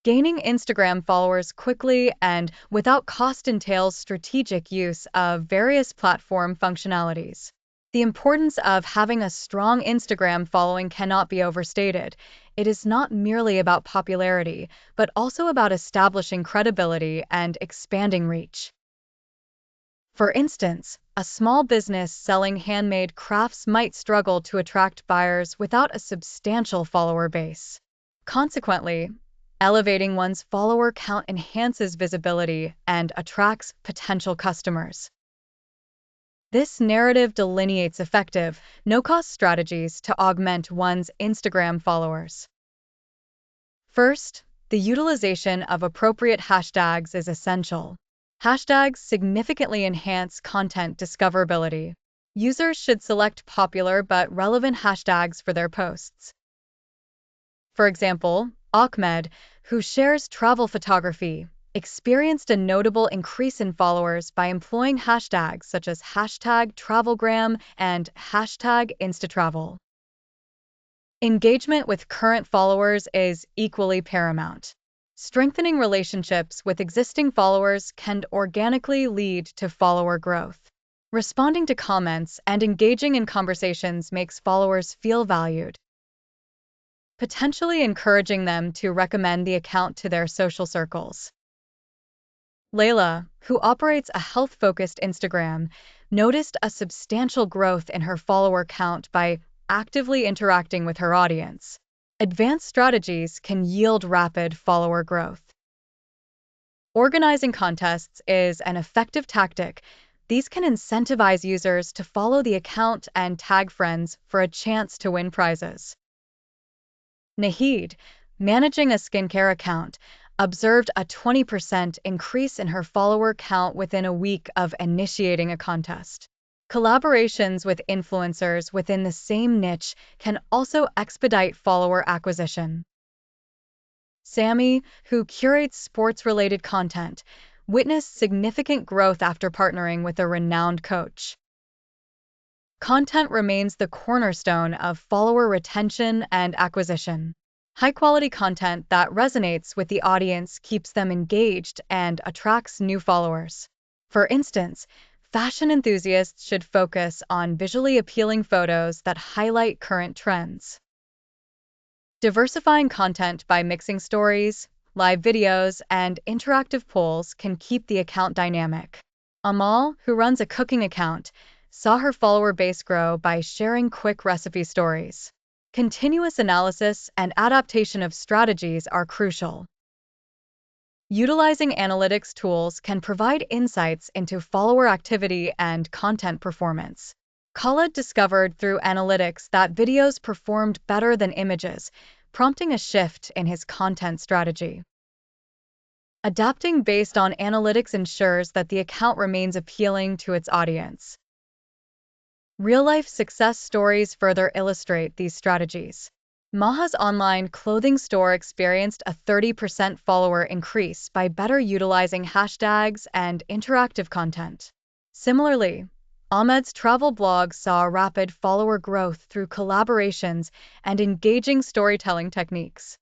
Gaining Instagram followers quickly and without cost entails strategic use of various platform functionalities. The importance of having a strong Instagram following cannot be overstated. It is not merely about popularity, but also about establishing credibility and expanding reach. For instance, a small business selling handmade crafts might struggle to attract buyers without a substantial follower base. Consequently, elevating one's follower count enhances visibility and attracts potential customers. This narrative delineates effective, no-cost strategies to augment one's Instagram followers. First, the utilization of appropriate hashtags is essential. Hashtags significantly enhance content discoverability. Users should select popular but relevant hashtags for their posts. For example, Ahmed, who shares travel photography, experienced a notable increase in followers by employing hashtags such as #travelgram and #instatravel. Engagement with current followers is equally paramount. Strengthening relationships with existing followers can organically lead to follower growth. Responding to comments and engaging in conversations makes followers feel valued, potentially encouraging them to recommend the account to their social circles. Layla, who operates a health-focused Instagram, noticed a substantial growth in her follower count by actively interacting with her audience. Advanced strategies can yield rapid follower growth. Organizing contests is an effective tactic. These can incentivize users to follow the account and tag friends for a chance to win prizes. Nahid, managing a skincare account, observed a 20% increase in her follower count within a week of initiating a contest. Collaborations with influencers within the same niche can also expedite follower acquisition. Sammy, who curates sports-related content, witnessed significant growth after partnering with a renowned coach. Content remains the cornerstone of follower retention and acquisition. High-quality content that resonates with the audience keeps them engaged and attracts new followers. For instance, fashion enthusiasts should focus on visually appealing photos that highlight current trends. Diversifying content by mixing stories, live videos, and interactive polls can keep the account dynamic. Amal, who runs a cooking account, saw her follower base grow by sharing quick recipe stories. Continuous analysis and adaptation of strategies are crucial. Utilizing analytics tools can provide insights into follower activity and content performance. Khaled discovered through analytics that videos performed better than images, prompting a shift in his content strategy. Adapting based on analytics ensures that the account remains appealing to its audience. Real-life success stories further illustrate these strategies. Maha's online clothing store experienced a 30% follower increase by better utilizing hashtags and interactive content. Similarly, Ahmed's travel blog saw rapid follower growth through collaborations and engaging storytelling techniques.